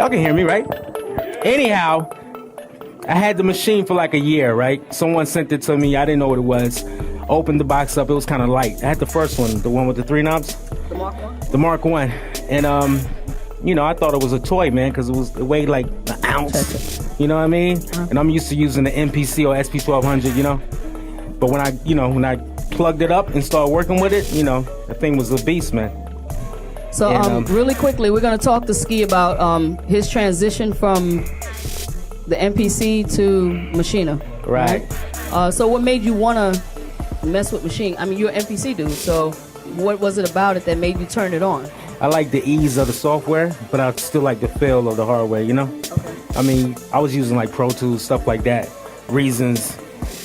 Y'all can hear me, right? Anyhow, I had the machine for like a year, right? Someone sent it to me. I didn't know what it was. Opened the box up. It was kind of light. I had the first one, the one with the 3 knobs. The Mark 1? The Mark 1. And, you know, I thought it was a toy, man, because it weighed like an ounce. You know what I mean? And I'm used to using the MPC or SP1200, you know? But when I plugged it up and started working with it, you know, the thing was a beast, man. So really quickly, we're going to talk to Ski about his transition from the MPC to Maschine. Right. So what made you want to mess with Maschine? I mean, you're an MPC dude, so what was it about it that made you turn it on? I like the ease of the software, but I still like the feel of the hardware, you know? Okay. I mean, I was using like Pro Tools, stuff like that, Reasons,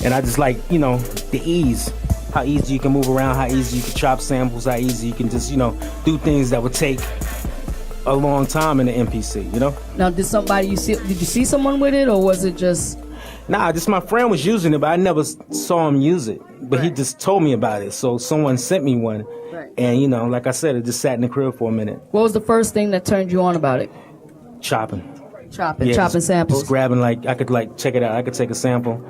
and I just like, you know, the ease. How easy you can move around, how easy you can chop samples, how easy you can just, you know, do things that would take a long time in the MPC, you know? Now, did you see someone with it, or was it just... Nah, just my friend was using it, but I never saw him use it. But he just told me about it, so someone sent me one. Right. And, you know, like I said, it just sat in the crib for a minute. What was the first thing that turned you on about it? Chopping. Chopping samples. Just grabbing, like, I could, like, check it out. I could take a sample.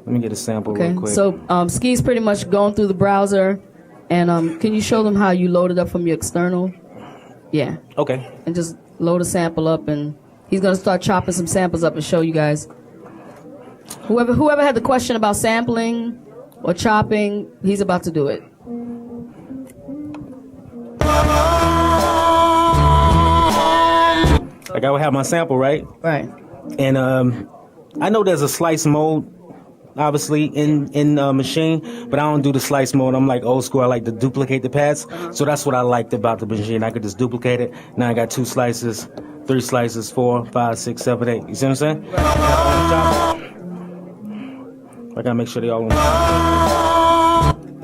Let me get a sample real quick. So Ski's pretty much going through the browser, and can you show them how you load it up from your external? Yeah. Okay. And just load a sample up, and he's going to start chopping some samples up and show you guys. Whoever had the question about sampling or chopping, he's about to do it. Like I would have my sample, right? Right. And I know there's a slice mode, obviously, in Maschine, but I don't do the slice mode. I'm like old school. I like to duplicate the pads. So that's what I liked about the Maschine. I could just duplicate it. Now I got 2 slices, 3 slices, 4, 5, 6, 7, 8. You see what I'm saying? I gotta make sure they all on.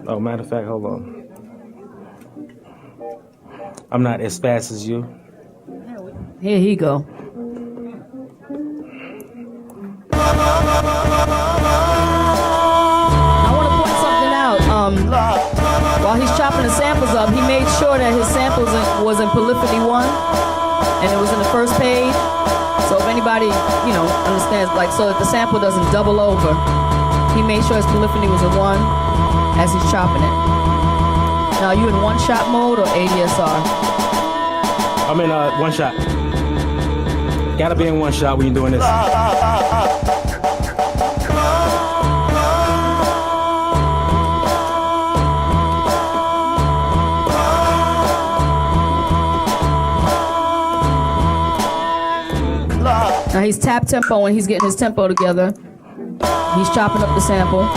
Oh, matter of fact, hold on. I'm not as fast as you. Here he go. I want to point something out. While he's chopping the samples up, he made sure that his samples was in polyphony 1, and it was in the first page. So if anybody, you know, understands, like, so that the sample doesn't double over, he made sure his polyphony was in 1 as he's chopping it. Now, are you in one-shot mode or ADSR? I'm in one shot. Gotta be in one shot when you're doing this. Now he's tap tempo when he's getting his tempo together. He's chopping up the sample.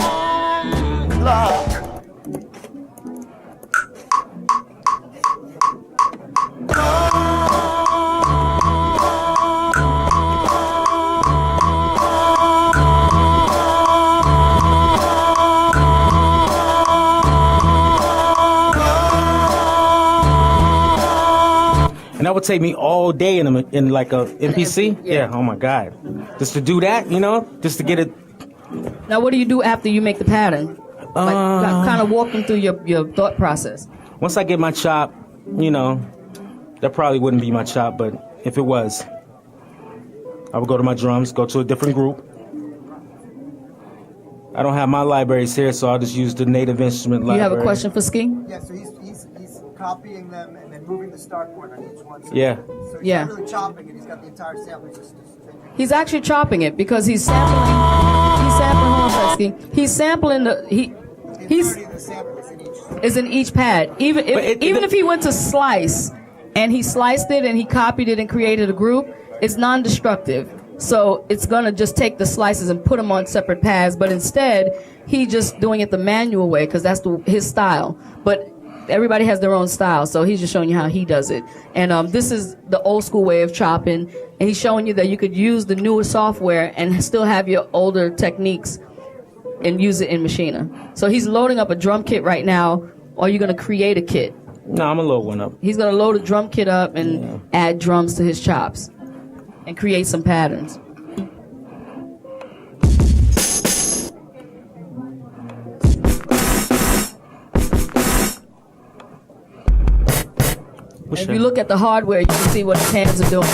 And that would take me all day in like a MPC. Yeah. Oh my God. Just to do that, you know, just to get it. Now, what do you do after you make the pattern? Like, kind of walk them through your thought process. Once I get my chop, you know, that probably wouldn't be my chop, but if it was, I would go to my drums, go to a different group. I don't have my libraries here, so I'll just use the native instrument library. You have a question for Ski? Yeah, so he's copying them and then moving the start point on each one. So Yeah. So he's not really chopping it. He's got the entire sample. He's actually chopping it because he's sampling. He's sampling. Hold on, Ski. He's sampling is in each pad. Even if he went to slice and he sliced it and he copied it and created a group, it's non-destructive. So it's gonna just take the slices and put them on separate pads. But instead, he's just doing it the manual way because that's his style. But everybody has their own style, so he's just showing you how he does it. And this is the old school way of chopping, and he's showing you that you could use the newer software and still have your older techniques and use it in Maschine. So he's loading up a drum kit right now, or are you going to create a kit? No, I'm going to load one up. He's going to load a drum kit up and add drums to his chops and create some patterns. If you look at the hardware, you can see what his hands are doing.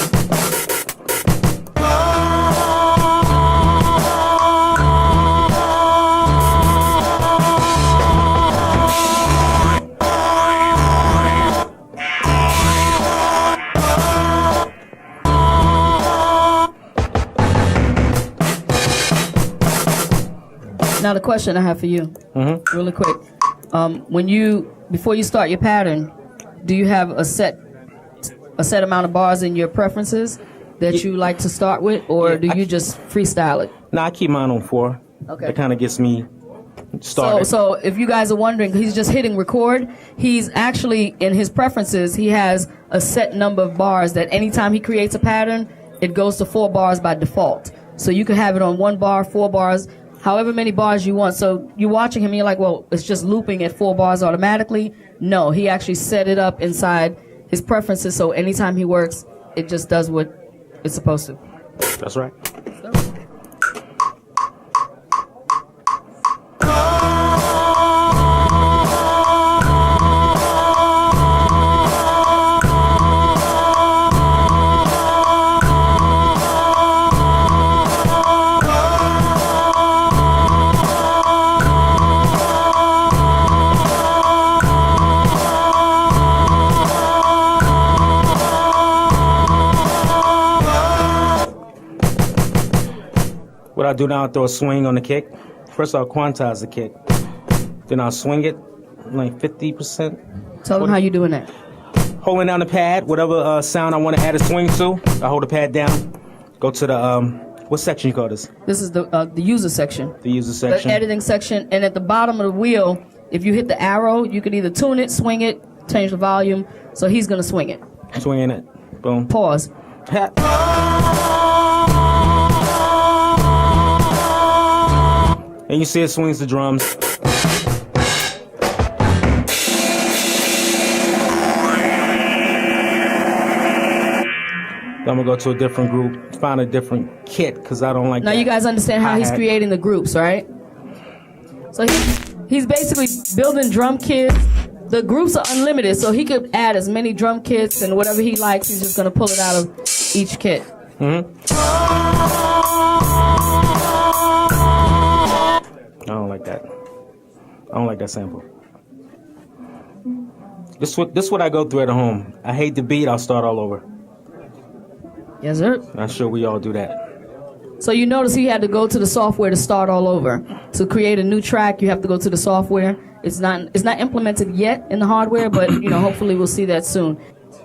Now the question I have for you, really quick, before you start your pattern, do you have a set amount of bars in your preferences that you like to start with, or do you just freestyle it? No, I keep mine on 4. Okay. That kind of gets me started. So if you guys are wondering, he's just hitting record. He's actually, in his preferences, he has a set number of bars that anytime he creates a pattern, it goes to 4 bars by default. So you can have it on 1 bar, 4 bars, however many bars you want. So you're watching him and you're like, well, it's just looping at 4 bars automatically. No, he actually set it up inside his preferences, so anytime he works, it just does what it's supposed to. That's right. What I do now, I throw a swing on the kick. First I'll quantize the kick. Then I'll swing it like 50%. Tell them how you doing that. Holding down the pad, whatever sound I want to add a swing to, I hold the pad down, go to the, what section you call this? This is the user section. The user section. The editing section, and at the bottom of the wheel, if you hit the arrow, you can either tune it, swing it, change the volume. So he's going to swing it. Swinging it. Boom. Pause. And you see it swings the drums. I'm gonna go to a different group, find a different kit, because I don't like Now that. you guys understand how he's creating the groups, right? So he's basically building drum kits. The groups are unlimited, so he could add as many drum kits and whatever he likes, he's just gonna pull it out of each kit. I don't like that. I don't like that sample. This what I go through at home. I hate the beat, I'll start all over. Yes, sir. I'm sure we all do that. So you notice he had to go to the software to start all over. To create a new track, you have to go to the software. It's not implemented yet in the hardware, but hopefully we'll see that soon.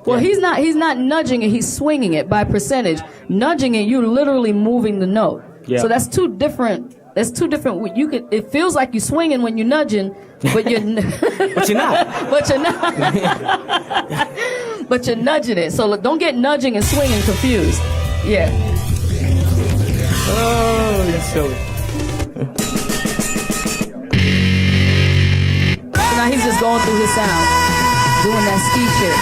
Well, he's not nudging it, he's swinging it by percentage. Nudging it, you're literally moving the note. Yeah. So that's two different. It feels like you're swinging when you're nudging, but you're But you're not. but you're not. But you're nudging it. So don't get nudging and swinging confused. Yeah. Oh, you're silly. So now he's just going through his sound, doing that ski shit.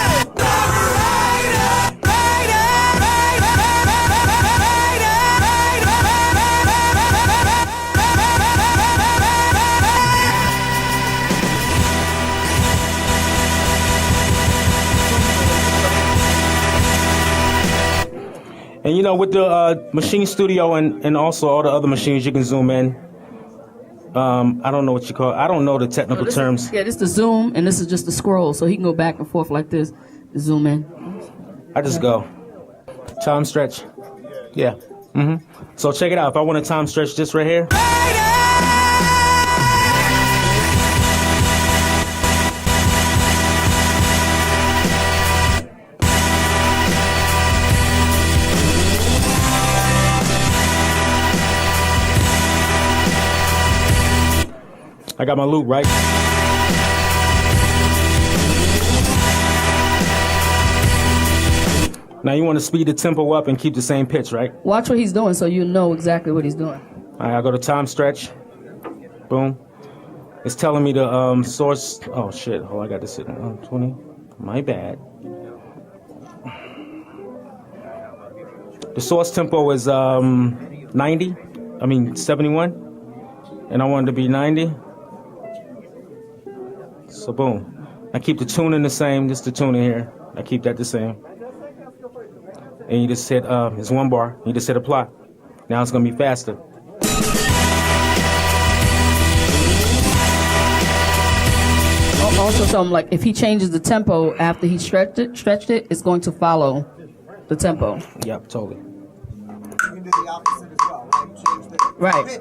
And with the Maschine Studio and also all the other machines, you can zoom in. I don't know what you call it. I don't know the technical terms. This is the zoom, and this is just the scroll, so he can go back and forth like this. Zoom in. I just go. Time stretch. Yeah. So check it out. If I want to time stretch this right here. I got my loop, right? Now you want to speed the tempo up and keep the same pitch, right? Watch what he's doing so you know exactly what he's doing. All right, I go to time stretch. Boom. It's telling me the source. Oh shit! Oh, I got this sitting on 20. My bad. The source tempo is 90. I mean 71, and I want it to be 90. So boom. I keep the tuning the same. Just the tuning here. I keep that the same. And you just hit. It's 1 bar. You just hit apply. Now it's gonna be faster. Also, something like if he changes the tempo after he stretched it, it's going to follow the tempo. Yep, totally. You can do the opposite as well, right? Change the Right.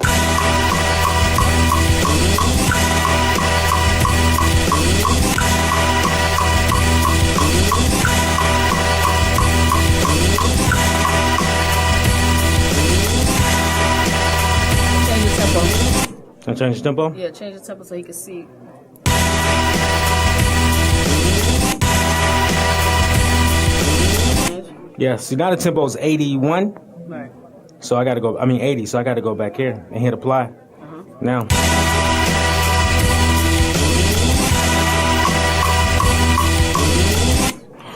I change the tempo? Yeah, change the tempo so he can see. Yeah, see now the tempo is 81. Right. So I gotta go, 80, so I gotta go back here and hit apply. Now.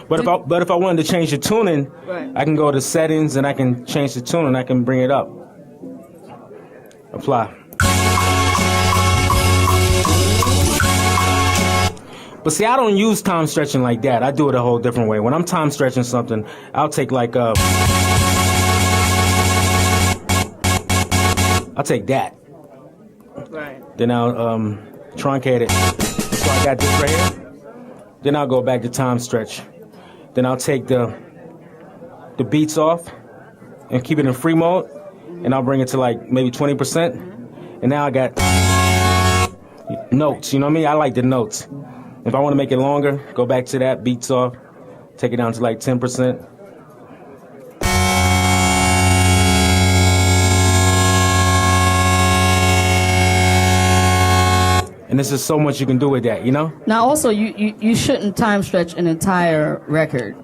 But if I wanted to change the tuning, Right. I can go to settings and I can change the tune and I can bring it up. Apply. But see, I don't use time stretching like that. I do it a whole different way. When I'm time stretching something, I'll take like I'll take that. Right. Then I'll truncate it. So I got this right here. Then I'll go back to time stretch. Then I'll take the beats off and keep it in free mode. And I'll bring it to like maybe 20%. And now I got notes, you know what I mean? I like the notes. If I want to make it longer, go back to that, beats off, take it down to like 10%. And there's just so much you can do with that, you know? Now, also, you shouldn't time stretch an entire record.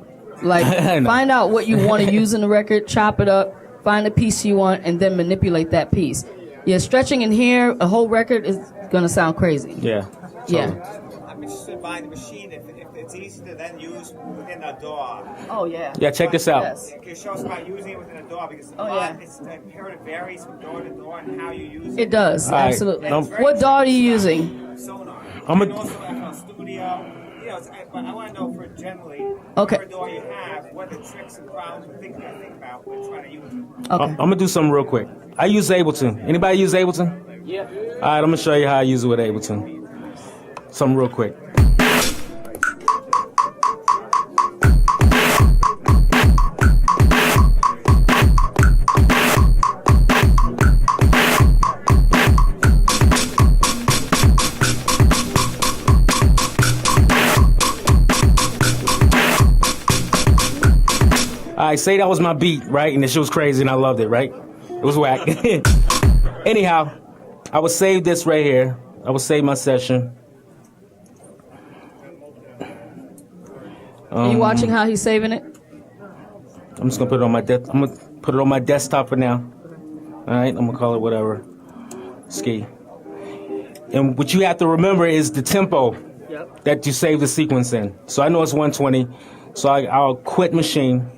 Like, find out what you want to use in the record, chop it up, find the piece you want, and then manipulate that piece. Yeah, stretching in here, a whole record is going to sound crazy. Yeah. Yeah. I'm interested in buying the machine if it's easy to then use within a DAW. Oh, yeah. Yeah, check this out. Yes. Can you show us about using it within a DAW? Because it's imperative varies from DAW to DAW and how you use it. It does, All right. absolutely. No. What DAW are you using? Sonar. I'm a- and also FL Studio. You know, but I want to know for generally, Okay. whatever DAW you have, what the tricks and problems and things you gotta think about when trying to use it. Okay. I'm gonna do something real quick. I use Ableton. Anybody use Ableton? Yeah. All right, I'm gonna show you how I use it with Ableton. Something real quick. All right, say that was my beat, right? And the shit was crazy and I loved it, right? It was whack. Anyhow, I would save this right here. I would save my session. Are you watching how he's saving it? I'm just gonna put it on my I'm gonna put it on my desktop for now. All right, I'm gonna call it whatever. Ski. And what you have to remember is the tempo that you save the sequence in. So I know it's 120. So I'll quit machine.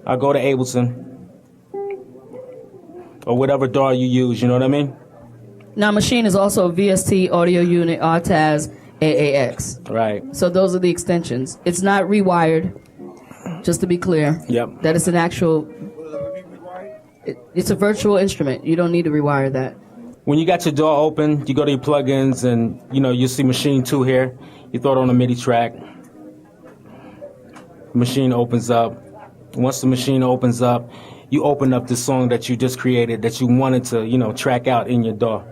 I'll go to Ableton or whatever DAW you use. You know what I mean? Now, Machine is also a VST, Audio Unit, RTAS, AAX. Right. So those are the extensions. It's not rewired, just to be clear. Yep. That it's an actual, it's a virtual instrument. You don't need to rewire that. When you got your DAW open, you go to your plugins and, you see Machine 2 here. You throw it on a MIDI track. Machine opens up. Once the machine opens up, you open up the song that you just created that you wanted to, track out in your DAW.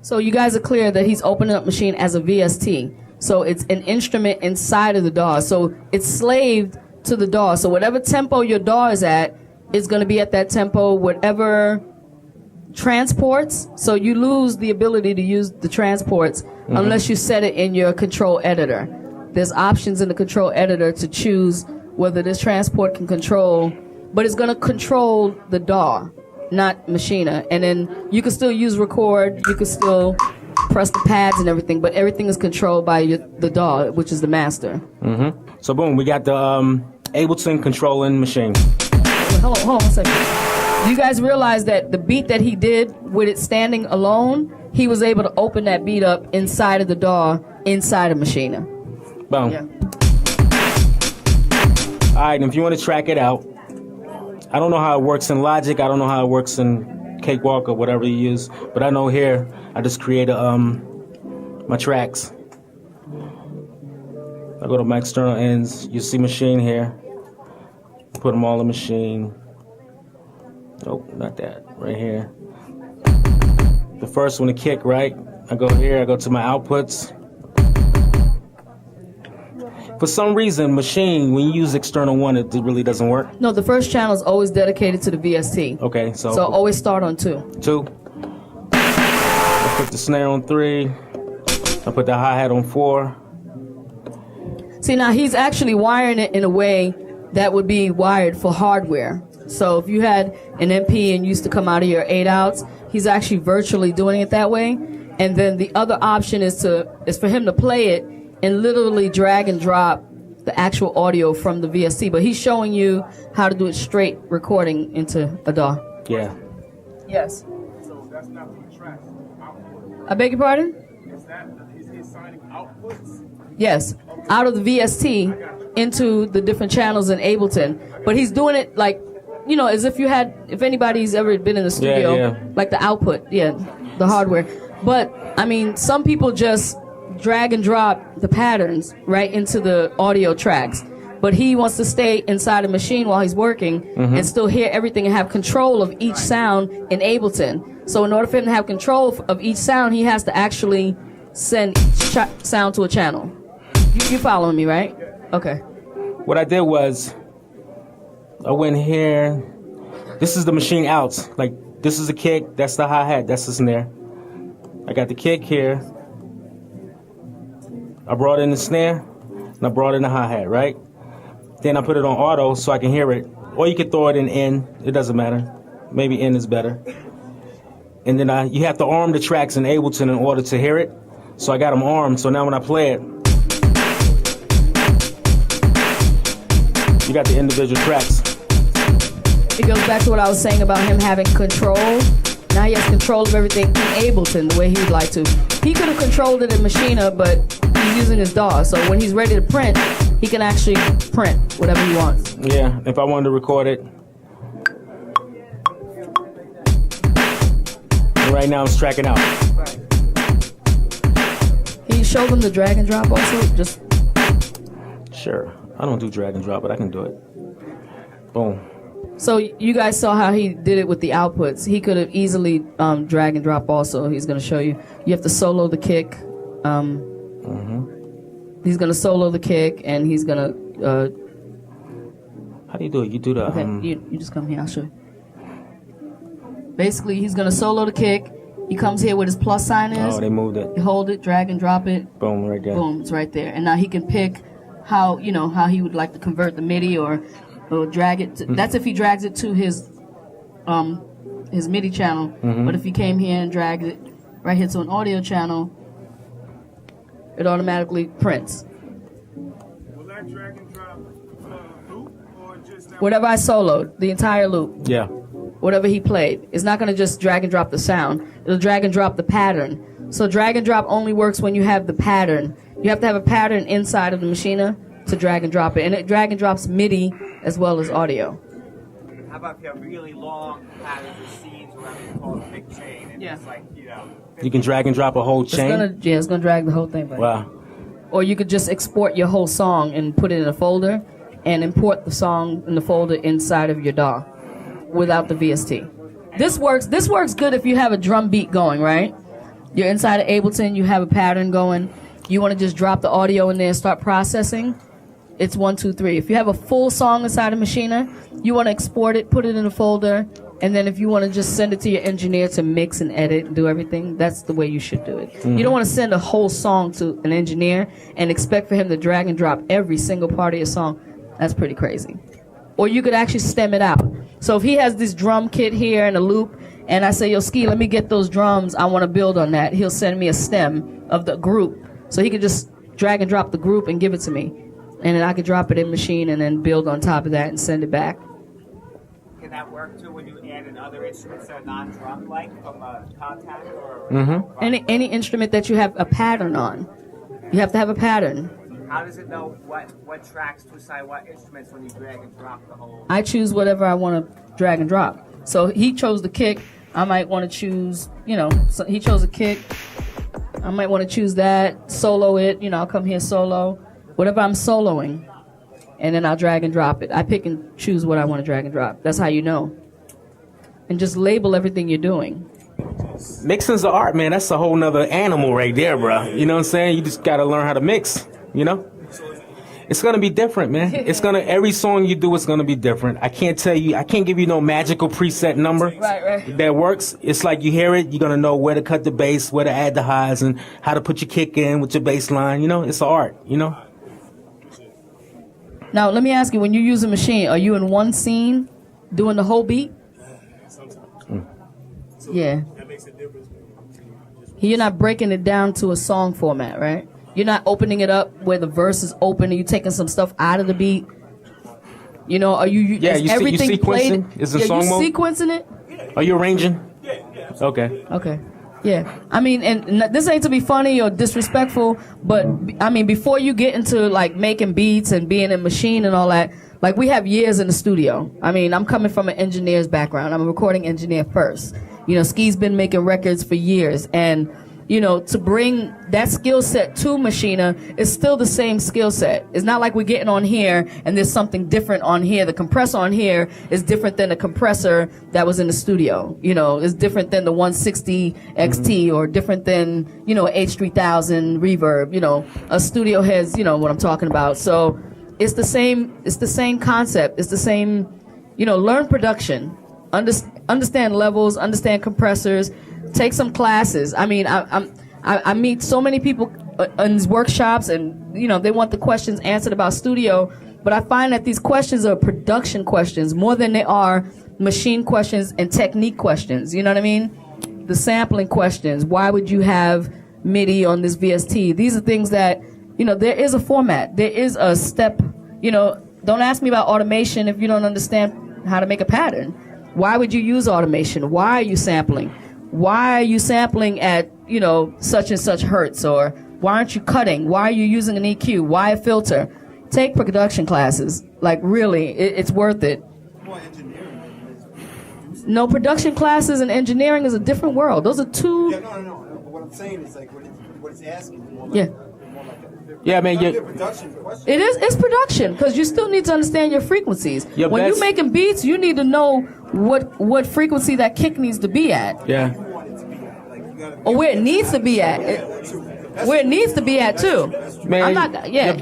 So you guys are clear that he's opening up Machine as a VST. So it's an instrument inside of the DAW. So it's slaved to the DAW. So whatever tempo your DAW is at, is going to be at that tempo. Whatever transports, so you lose the ability to use the transports unless you set it in your control editor. There's options in the control editor to choose whether this transport can control, but it's going to control the DAW, not Machina. And then you can still use record, you can still press the pads and everything, but everything is controlled by the DAW, which is the master. So boom, we got the Ableton controlling Machine. Wait, hold on 1 second. You guys realize that the beat that he did with it standing alone, he was able to open that beat up inside of the DAW, inside of Machina. Boom. Yeah. All right, and if you want to track it out, I don't know how it works in Logic. I don't know how it works in Cakewalk or whatever you use. But I know here, I just create my tracks. I go to my external ends. You see Machine here. Put them all in Machine. Nope, not that. Right here. The first one to kick, right? I go here. I go to my outputs. For some reason, Machine, when you use external one, it really doesn't work. No, the first channel is always dedicated to the VST. Okay, so always start on 2. 2. Okay, the snare on 3. I put the hi-hat on 4. See, now he's actually wiring it in a way that would be wired for hardware. So if you had an MP and used to come out of your 8 outs, he's actually virtually doing it that way. And then the other option is for him to play it and literally drag and drop the actual audio from the VST. But he's showing you how to do it straight recording into a DAW. Yeah. Yes. So that's not from the tracks. I beg your pardon? Is he assigning outputs? Yes, out of the VST into the different channels in Ableton. But he's doing it like, you know, as if if anybody's ever been in the studio, yeah. like the output, the hardware. But, I mean, some people just drag and drop the patterns right into the audio tracks. But he wants to stay inside a machine while he's working and still hear everything and have control of each sound in Ableton. So in order for him to have control of each sound, he has to actually send each sound to a channel. You following me, right? Okay. What I did was, I went here. This is the machine outs. Like, this is the kick, that's the hi-hat, that's the snare. I got the kick here. I brought in the snare, and I brought in the hi-hat, right? Then I put it on auto so I can hear it. Or you can throw it in N, it doesn't matter. Maybe N is better. And then you have to arm the tracks in Ableton in order to hear it. So I got them armed, so now when I play it, you got the individual tracks. It goes back to what I was saying about him having control. Now he has control of everything in Ableton the way he'd like to. He could have controlled it in Machina, but he's using his DAW. So when he's ready to print, he can actually print whatever he wants. Yeah, if I wanted to record it. And right now I'm tracking out. Can you show them the drag and drop also? Just Sure. I don't do drag and drop, but I can do it. Boom. so you guys saw how he did it with the outputs. He could have easily drag and drop also. He's going to show you. You have to solo the kick. He's going to solo the kick, and he's going to... How do you do it? You do the... okay, you just come here. I'll show you. Basically, he's going to solo the kick. He comes here where his plus sign is. Oh, they moved it. You hold it, drag and drop it. Boom, right there. Boom, it's right there. And now he can pick how he would like to convert the MIDI or drag it. That's if he drags it to his MIDI channel. But if he came here and dragged it right here to an audio channel, it automatically prints. Will that drag and drop loop or just that? Whatever I soloed, the entire loop, Yeah. whatever he played, it's not going to just drag and drop the sound. It'll drag and drop the pattern. So drag and drop only works when you have the pattern. You have to have a pattern inside of the Machina to drag and drop it. And it drag and drops MIDI as well as audio. How about if you have really long patterns or scenes, whatever you call it, big chain, and Yeah. it's like, you know... You can drag and drop a whole chain? It's gonna drag the whole thing back. Wow. Or you could just export your whole song and put it in a folder and import the song in the folder inside of your DAW without the VST. This works good if you have a drum beat going, right? You're inside of Ableton, you have a pattern going, you want to just drop the audio in there and start processing. It's 1, 2, 3. If you have a full song inside of Machina, you want to export it, put it in a folder, and then if you want to just send it to your engineer to mix and edit and do everything, that's the way you should do it. You don't want to send a whole song to an engineer and expect for him to drag and drop every single part of your song. That's pretty crazy. Or you could actually stem it out. So if he has this drum kit here and a loop, and I say, yo, Ski, let me get those drums, I want to build on that, he'll send me a stem of the group. So he could just drag and drop the group and give it to me. And then I could drop it in Machine and then build on top of that and send it back. Can that work too when you add in other instruments that are non-drum, like from a contact or... Any instrument that you have a pattern on, you have to have a pattern. How does it know what tracks to assign what instruments when you drag and drop the whole... I choose whatever I want to drag and drop. So he chose the kick. I might want to choose, so he chose a kick. I might want to choose that, solo it, I'll come here solo. Whatever I'm soloing, and then I'll drag and drop it. I pick and choose what I want to drag and drop. That's how you know. And just label everything you're doing. Mixing's the art, man. That's a whole nother animal right there, bro. You know what I'm saying? You just got to learn how to mix, It's gonna be different, man. It's gonna every song you do is gonna be different. I can't give you no magical preset number Right. that works. It's like you hear it, you're gonna know where to cut the bass, where to add the highs, and how to put your kick in with your bass line. You know, it's an art. You know. Now, let me ask you: when you use a machine, are you in one scene doing the whole beat? Yeah. That makes a difference. You're not breaking it down to a song format, right? You're not opening it up where the verse is open and you're taking some stuff out of the beat. You know, are you? Yeah, is you everything sequencing? played? Is the song you mode? sequencing it? Are you arranging? Yeah. Okay. Okay. Yeah. I mean, and this ain't to be funny or disrespectful, but I mean, before you get into like making beats and being a machine and all that, like we have years in the studio. I mean, I'm coming from an engineer's background. I'm a recording engineer first. You know, Ski's been making records for years, and you know, to bring that skill set to Machina is still the same skill set. It's not like we're getting on here and there's something different on here. The compressor on here is different than the compressor that was in the studio. You know, it's different than the 160 XT or different than, you know, H3000 reverb. You know, a studio has, you know, what I'm talking about. So it's the same concept. It's the same, you know, learn production, understand levels, understand compressors. Take some classes. I mean, I meet so many people in these workshops, and you know they want the questions answered about studio, but I find that these questions are production questions more than they are machine questions and technique questions. You know what I mean? The sampling questions. Why would you have MIDI on this VST? These are things that, you know, there is a format. There is a step. You know, don't ask me about automation if you don't understand how to make a pattern. Why would you use automation? Why are you sampling? Why are you sampling at, you know, such and such hertz? Or why aren't you cutting? Why are you using an EQ? Why a filter? Take production classes. Like, really, it's worth it. No, production classes and engineering is a different world. Those are two... Yeah, no. What I'm saying is, like, what it's asking. Yeah. Yeah, man. It's production, because you still need to understand your frequencies. When you're making beats, you need to know what frequency that kick needs to be at. Yeah. Or where it needs to be at. Where it needs to be at, too. Man,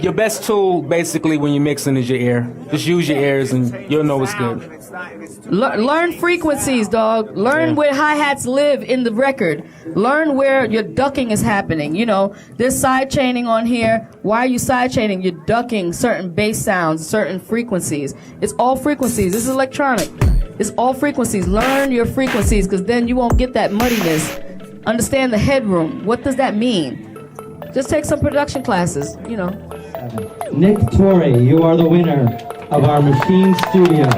your best tool, basically, when you're mixing is your ear. Just use your ears and you'll know what's good. Learn frequencies, dog. Learn where hi-hats live in the record. Learn where your ducking is happening. You know, there's side chaining on here. Why are you side chaining? You're ducking certain bass sounds, certain frequencies. It's all frequencies. This is electronic. It's all frequencies. Learn your frequencies, because then you won't get that muddiness. Understand the headroom. What does that mean? Just take some production classes, you know. Nick Torrey, you are the winner of our Machine Studio.